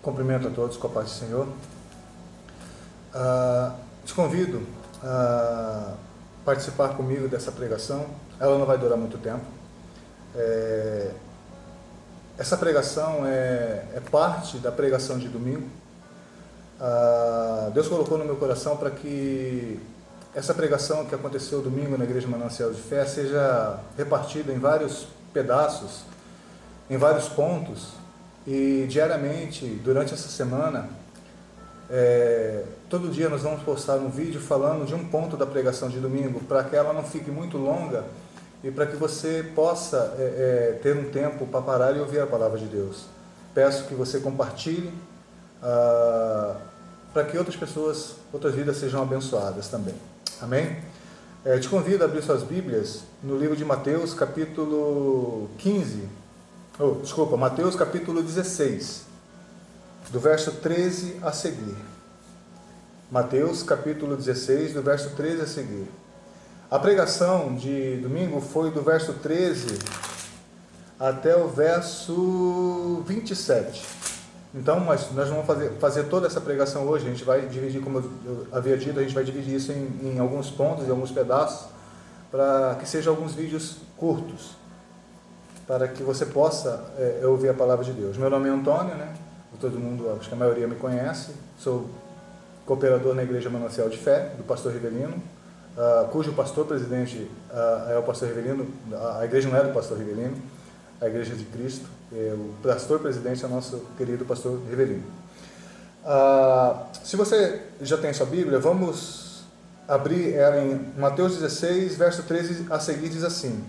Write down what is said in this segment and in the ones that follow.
Cumprimento a todos com a paz do Senhor. Te convido a participar comigo dessa pregação. Ela não vai durar muito tempo. Essa pregação é parte da pregação de domingo. Deus colocou no meu coração para que essa pregação que aconteceu domingo na Igreja Manancial de Fé seja repartida em vários pedaços, em vários pontos, e diariamente, durante essa semana, todo dia nós vamos postar um vídeo falando de um ponto da pregação de domingo, para que ela não fique muito longa e para que você possa ter um tempo para parar e ouvir a palavra de Deus. Peço que você compartilhe para que outras pessoas, outras vidas sejam abençoadas também. Amém? Te convido a abrir suas Bíblias no livro de Mateus, capítulo 15. Mateus capítulo 16, do verso 13 a seguir. Mateus capítulo 16, do verso 13 a seguir. A pregação de domingo foi do verso 13 até o verso 27. Então, nós vamos fazer toda essa pregação hoje. A gente vai dividir, como eu havia dito, a gente vai dividir isso em alguns pontos, em alguns pedaços, para que sejam alguns vídeos curtos, para que você possa ouvir a palavra de Deus. Meu nome é Antônio, né? Todo mundo, acho que a maioria me conhece. Sou cooperador na Igreja Manancial de Fé, do pastor Rivelino, cujo pastor-presidente é o pastor Rivelino. A igreja não é do pastor Rivelino, a Igreja de Cristo. O pastor-presidente é o nosso querido pastor Rivelino. Se você já tem sua Bíblia, vamos abrir ela em Mateus 16, verso 13 a seguir, diz assim: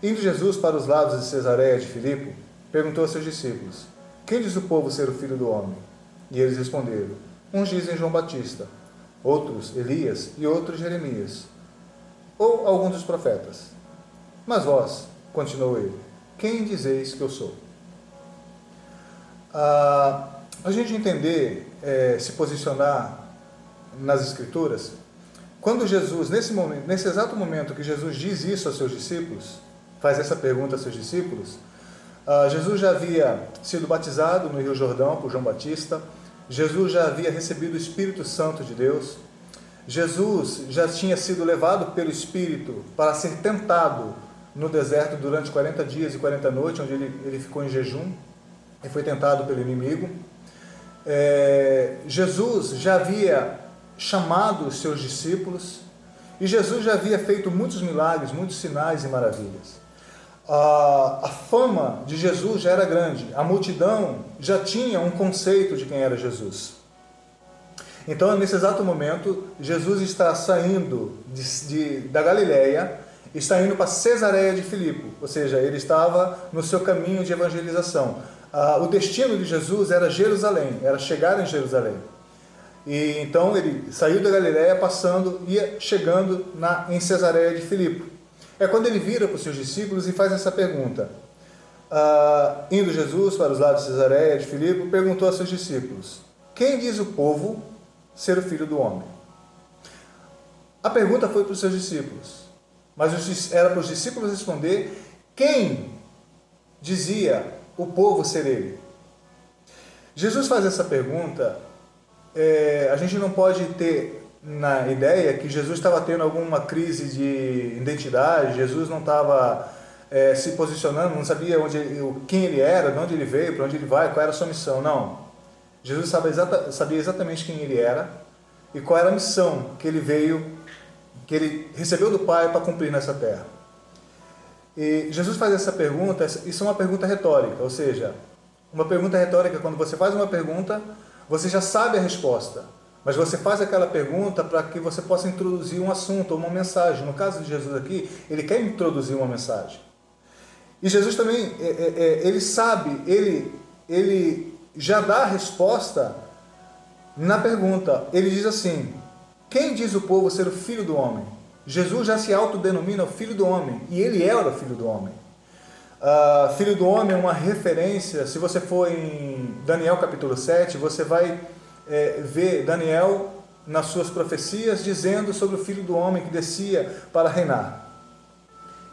Indo Jesus para os lados de Cesareia de Filipe, perguntou a seus discípulos: Quem diz o povo ser o Filho do Homem? E eles responderam: Uns dizem João Batista, outros Elias e outros Jeremias, ou alguns dos profetas. Mas vós, continuou ele, quem dizeis que eu sou? A gente entender, se posicionar nas Escrituras, quando Jesus, nesse exato momento que Jesus diz isso aos seus discípulos, faz essa pergunta aos seus discípulos, Jesus já havia sido batizado no Rio Jordão por João Batista, Jesus já havia recebido o Espírito Santo de Deus, Jesus já tinha sido levado pelo Espírito para ser tentado no deserto durante 40 dias e 40 noites, onde ele ficou em jejum e foi tentado pelo inimigo. Jesus já havia chamado os seus discípulos e Jesus já havia feito muitos milagres, muitos sinais e maravilhas. A fama de Jesus já era grande, a multidão já tinha um conceito de quem era Jesus. Então, nesse exato momento, Jesus está saindo da Galileia, está indo para Cesareia de Filipe, ou seja, ele estava no seu caminho de evangelização. O destino de Jesus era Jerusalém, era chegar em Jerusalém. E então ele saiu da Galileia, ia chegando em Cesareia de Filipe. É quando ele vira para os seus discípulos e faz essa pergunta. Indo Jesus para os lados de Cesareia de Filipe, perguntou aos seus discípulos: Quem diz o povo ser o Filho do Homem? A pergunta foi para os seus discípulos, mas era para os discípulos responder quem dizia o povo ser ele. Jesus faz essa pergunta, a gente não pode ter na ideia que Jesus estava tendo alguma crise de identidade, Jesus não estava se posicionando, não sabia quem ele era, de onde ele veio, para onde ele vai, qual era a sua missão. Não. Jesus sabia exatamente quem ele era e qual era a missão que ele veio, que ele recebeu do Pai para cumprir nessa terra. E Jesus faz essa pergunta, isso é uma pergunta retórica, ou seja, uma pergunta retórica, quando você faz uma pergunta, você já sabe a resposta, mas você faz aquela pergunta para que você possa introduzir um assunto ou uma mensagem. No caso de Jesus aqui, ele quer introduzir uma mensagem. E Jesus também, ele sabe, ele já dá a resposta na pergunta. Ele diz assim: Quem diz o povo ser o Filho do Homem? Jesus já se autodenomina o Filho do Homem, e ele era o Filho do Homem. Filho do Homem é uma referência. Se você for em Daniel capítulo 7, você vai ver Daniel nas suas profecias dizendo sobre o Filho do Homem que descia para reinar.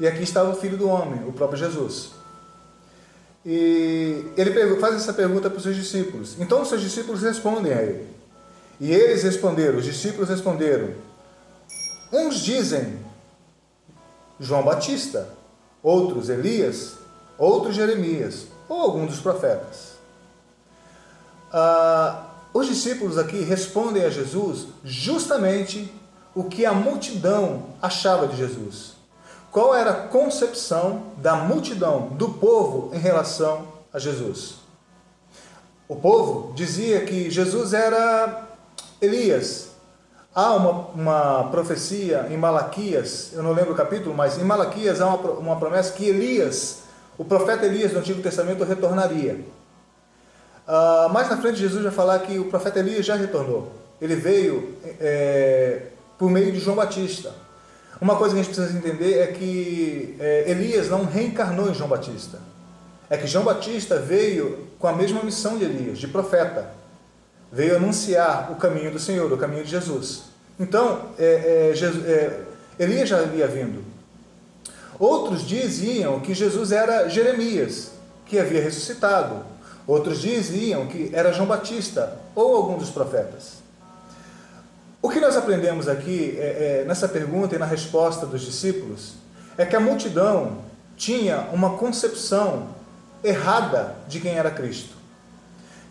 E aqui estava o Filho do Homem, o próprio Jesus. E ele faz essa pergunta para os seus discípulos. Então os seus discípulos respondem a ele. E eles responderam, os discípulos responderam: uns dizem João Batista, outros Elias, outros Jeremias, ou algum dos profetas. Os discípulos aqui respondem a Jesus justamente o que a multidão achava de Jesus. Qual era a concepção da multidão, do povo, em relação a Jesus? O povo dizia que Jesus era Elias. Há uma profecia em Malaquias, eu não lembro o capítulo, mas em Malaquias há uma promessa que Elias, o profeta Elias do Antigo Testamento, retornaria. Mais na frente Jesus vai falar que o profeta Elias já retornou. Ele veio por meio de João Batista. Uma coisa que a gente precisa entender é que Elias não reencarnou em João Batista. É que João Batista veio com a mesma missão de Elias, de profeta. Veio anunciar o caminho do Senhor, o caminho de Jesus. Então, Elias já havia vindo. Outros diziam que Jesus era Jeremias, que havia ressuscitado. Outros diziam que era João Batista ou algum dos profetas. O que nós aprendemos aqui, nessa pergunta e na resposta dos discípulos, é que a multidão tinha uma concepção errada de quem era Cristo.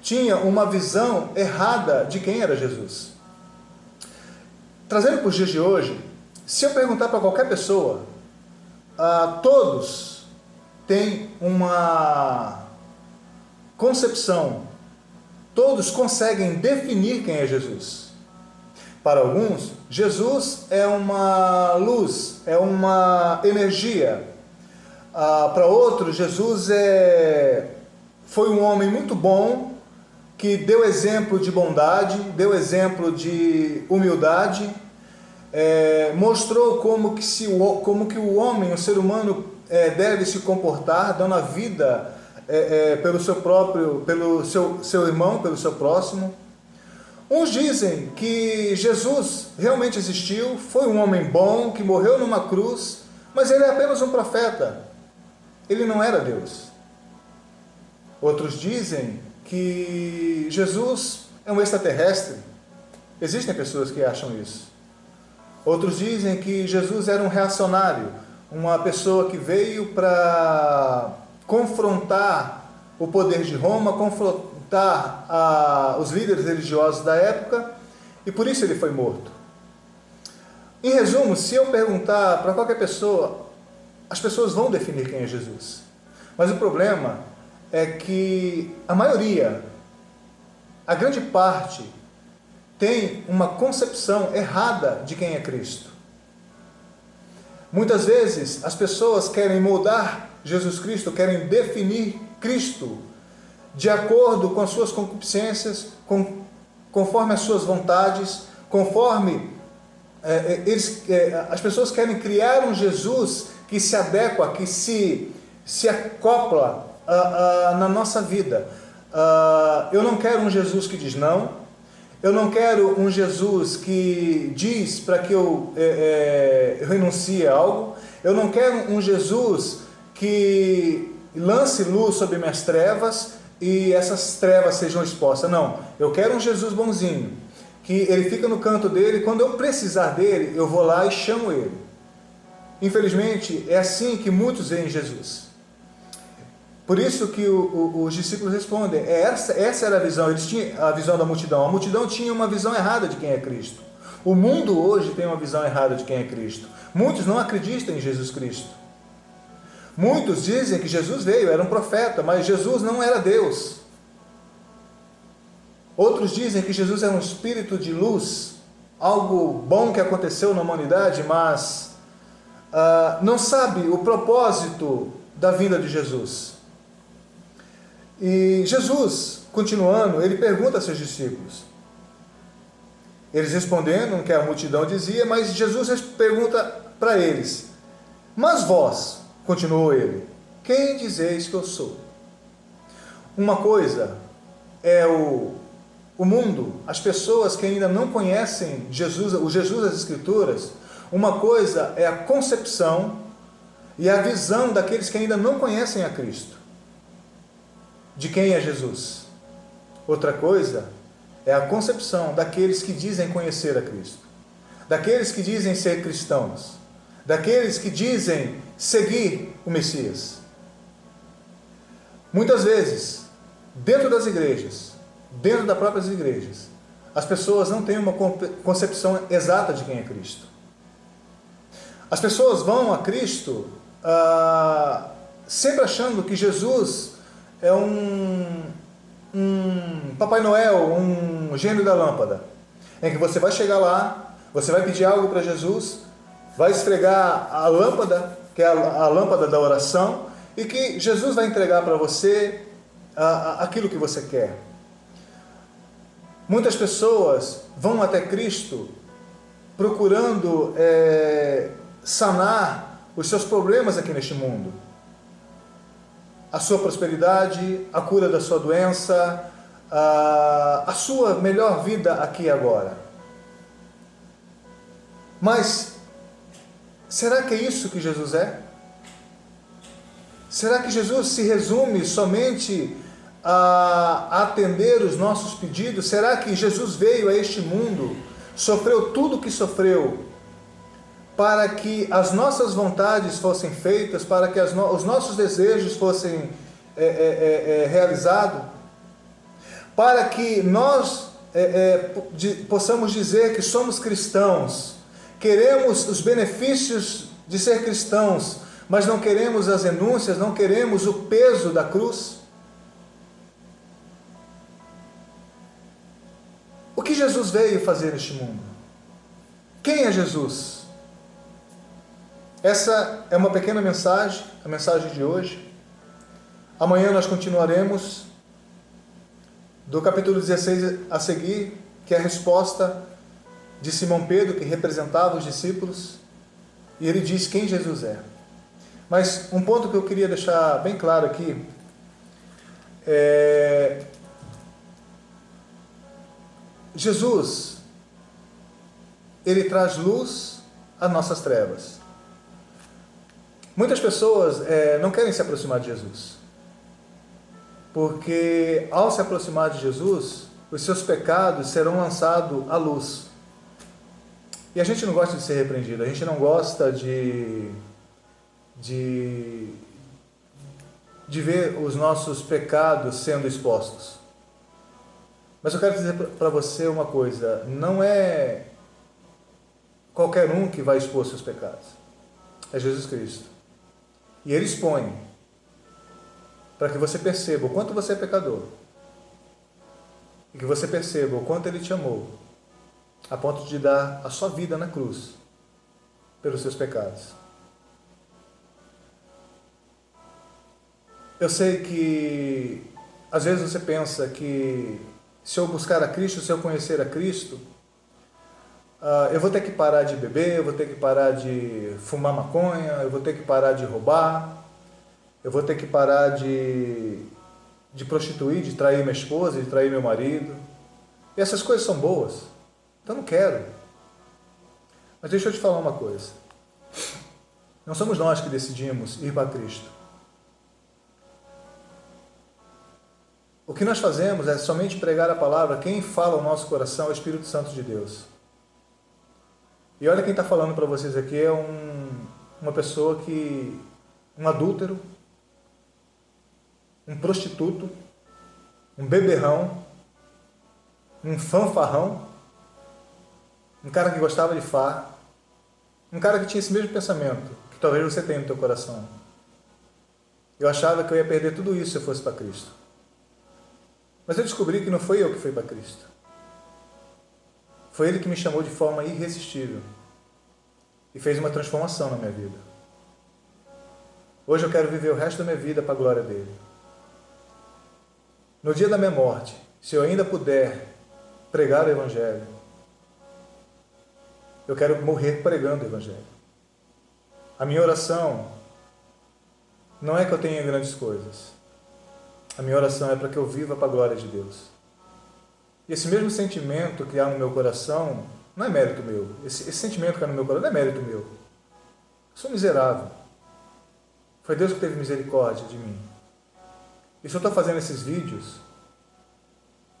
Tinha uma visão errada de quem era Jesus. Trazendo para os dias de hoje, se eu perguntar para qualquer pessoa, todos têm uma concepção, todos conseguem definir quem é Jesus. Para alguns, Jesus é uma luz, é uma energia. Para outros, Jesus foi um homem muito bom, que deu exemplo de bondade, deu exemplo de humildade, mostrou como que o homem, o ser humano, deve se comportar, dando a vida pelo seu próprio, pelo seu irmão, pelo seu próximo. Uns dizem que Jesus realmente existiu, foi um homem bom, que morreu numa cruz, mas ele é apenas um profeta. Ele não era Deus. Outros dizem que Jesus é um extraterrestre. Existem pessoas que acham isso. Outros dizem que Jesus era um reacionário, uma pessoa que veio para confrontar o poder de Roma, confrontar os líderes religiosos da época, e por isso ele foi morto. Em resumo, se eu perguntar para qualquer pessoa, as pessoas vão definir quem é Jesus. Mas o problema é que a maioria, a grande parte, tem uma concepção errada de quem é Cristo. Muitas vezes as pessoas querem moldar Jesus Cristo, querem definir Cristo de acordo com as suas concupiscências, conforme as suas vontades, conforme as pessoas querem criar um Jesus que se adequa, que se acopla na nossa vida. Eu não quero um Jesus que diz não. Eu não quero um Jesus que diz para que eu renuncie a algo. Eu não quero um Jesus que lance luz sobre minhas trevas e essas trevas sejam expostas. Não, eu quero um Jesus bonzinho, que ele fica no canto dele, quando eu precisar dele, eu vou lá e chamo ele. Infelizmente, é assim que muitos veem Jesus. Por isso que os discípulos respondem, essa era a visão, eles tinham a visão da multidão. A multidão tinha uma visão errada de quem é Cristo. O mundo hoje tem uma visão errada de quem é Cristo. Muitos não acreditam em Jesus Cristo. Muitos dizem que Jesus veio, era um profeta, mas Jesus não era Deus. Outros dizem que Jesus era um espírito de luz, algo bom que aconteceu na humanidade, mas não sabe o propósito da vinda de Jesus. E Jesus, continuando, ele pergunta a seus discípulos. Eles respondendo o que a multidão dizia, mas Jesus pergunta para eles: mas vós, continuou ele, quem dizeis que eu sou? Uma coisa é o mundo, as pessoas que ainda não conhecem Jesus, o Jesus das Escrituras. Uma coisa é a concepção e a visão daqueles que ainda não conhecem a Cristo. de quem é Jesus. Outra coisa é a concepção daqueles que dizem conhecer a Cristo, daqueles que dizem ser cristãos, daqueles que dizem seguir o Messias. Muitas vezes, dentro das igrejas, dentro das próprias igrejas, as pessoas não têm uma concepção exata de quem é Cristo. As pessoas vão a Cristo sempre achando que Jesus é um Papai Noel, um gênio da lâmpada, em que você vai chegar lá, você vai pedir algo para Jesus, vai esfregar a lâmpada, que é a lâmpada da oração, e que Jesus vai entregar para você aquilo que você quer. Muitas pessoas vão até Cristo procurando sanar os seus problemas aqui neste mundo. A sua prosperidade, a cura da sua doença, a sua melhor vida aqui e agora. Mas, será que é isso que Jesus é? Será que Jesus se resume somente a atender os nossos pedidos? Será que Jesus veio a este mundo, sofreu tudo o que sofreu, para que as nossas vontades fossem feitas, para que os nossos desejos fossem realizados, para que nós possamos dizer que somos cristãos, queremos os benefícios de ser cristãos, mas não queremos as renúncias, não queremos o peso da cruz? O que Jesus veio fazer neste mundo? Quem é Jesus? Essa é uma pequena mensagem, a mensagem de hoje. Amanhã nós continuaremos do capítulo 16 a seguir, que é a resposta de Simão Pedro, que representava os discípulos, e ele diz quem Jesus é. Mas um ponto que eu queria deixar bem claro aqui é: Jesus, ele traz luz às nossas trevas. Muitas pessoas não querem se aproximar de Jesus, porque ao se aproximar de Jesus, os seus pecados serão lançados à luz. E a gente não gosta de ser repreendido, a gente não gosta de ver os nossos pecados sendo expostos. Mas eu quero dizer para você uma coisa: não é qualquer um que vai expor seus pecados, é Jesus Cristo. E Ele expõe, para que você perceba o quanto você é pecador, e que você perceba o quanto Ele te amou, a ponto de dar a sua vida na cruz pelos seus pecados. Eu sei que às vezes você pensa que se eu buscar a Cristo, se eu conhecer a Cristo, eu vou ter que parar de beber, eu vou ter que parar de fumar maconha, eu vou ter que parar de roubar, eu vou ter que parar de prostituir, de trair minha esposa, de trair meu marido. E essas coisas são boas, então eu não quero. Mas deixa eu te falar uma coisa: não somos nós que decidimos ir para Cristo. O que nós fazemos é somente pregar a palavra. Quem fala ao nosso coração é o Espírito Santo de Deus. E olha quem está falando para vocês aqui é uma pessoa um adúltero, um prostituto, um beberrão, um fanfarrão, um cara que gostava de farra, um cara que tinha esse mesmo pensamento que talvez você tenha no teu coração. Eu achava que eu ia perder tudo isso se eu fosse para Cristo. Mas eu descobri que não foi eu que fui para Cristo. Foi Ele que me chamou de forma irresistível e fez uma transformação na minha vida. Hoje eu quero viver o resto da minha vida para a glória dEle. No dia da minha morte, se eu ainda puder pregar o Evangelho, eu quero morrer pregando o Evangelho. A minha oração não é que eu tenha grandes coisas. A minha oração é para que eu viva para a glória de Deus. E esse mesmo sentimento que há no meu coração não é mérito meu. Esse sentimento que há no meu coração não é mérito meu. Eu sou miserável. Foi Deus que teve misericórdia de mim. E se eu estou fazendo esses vídeos,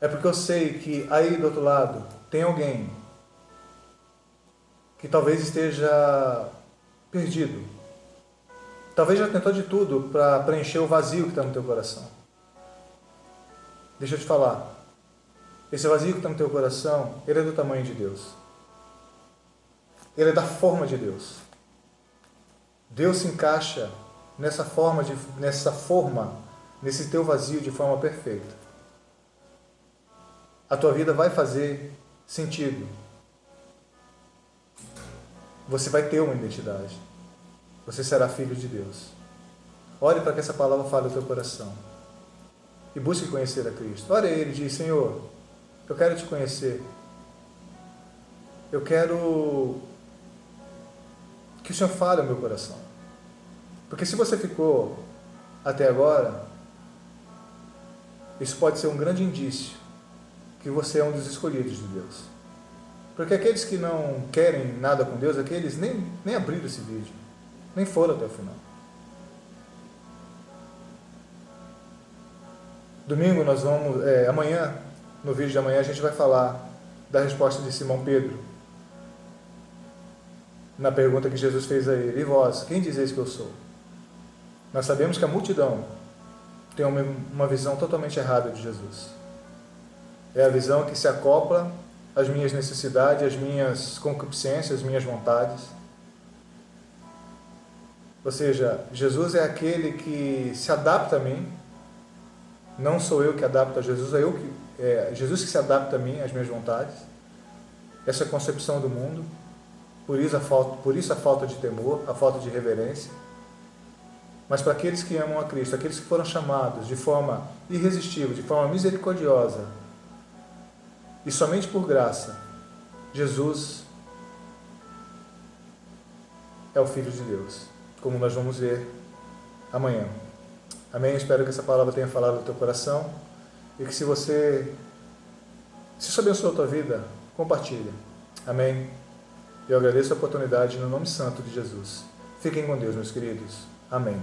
é porque eu sei que aí do outro lado tem alguém que talvez esteja perdido. Talvez já tentou de tudo para preencher o vazio que está no teu coração. Deixa eu te falar. Esse vazio que está no teu coração, ele é do tamanho de Deus. Ele é da forma de Deus. Deus se encaixa nesse teu vazio de forma perfeita. A tua vida vai fazer sentido. Você vai ter uma identidade. Você será filho de Deus. Ore para que essa palavra fale no teu coração. E busque conhecer a Cristo. Ore a Ele e diz: Senhor, eu quero te conhecer. Eu quero que o Senhor fale ao meu coração. Porque se você ficou até agora, isso pode ser um grande indício que você é um dos escolhidos de Deus. Porque aqueles que não querem nada com Deus, aqueles nem abriram esse vídeo, nem foram até o final. Domingo nós vamos, amanhã, no vídeo de amanhã, a gente vai falar da resposta de Simão Pedro na pergunta que Jesus fez a ele: e vós, quem dizeis que eu sou? Nós sabemos que a multidão tem uma visão totalmente errada de Jesus. É a visão que se acopla às minhas necessidades, às minhas concupiscências, às minhas vontades. Ou seja, Jesus é aquele que se adapta a mim. Não sou eu que adapto a Jesus, é Jesus que se adapta a mim, às minhas vontades. Essa é a concepção do mundo. Por isso a falta de temor, a falta de reverência. Mas para aqueles que amam a Cristo, aqueles que foram chamados de forma irresistível, de forma misericordiosa, e somente por graça, Jesus é o Filho de Deus, como nós vamos ver amanhã. Amém? Espero que essa palavra tenha falado no teu coração e que se isso abençoou a tua vida, compartilha. Amém? Eu agradeço a oportunidade no nome santo de Jesus. Fiquem com Deus, meus queridos. Amém.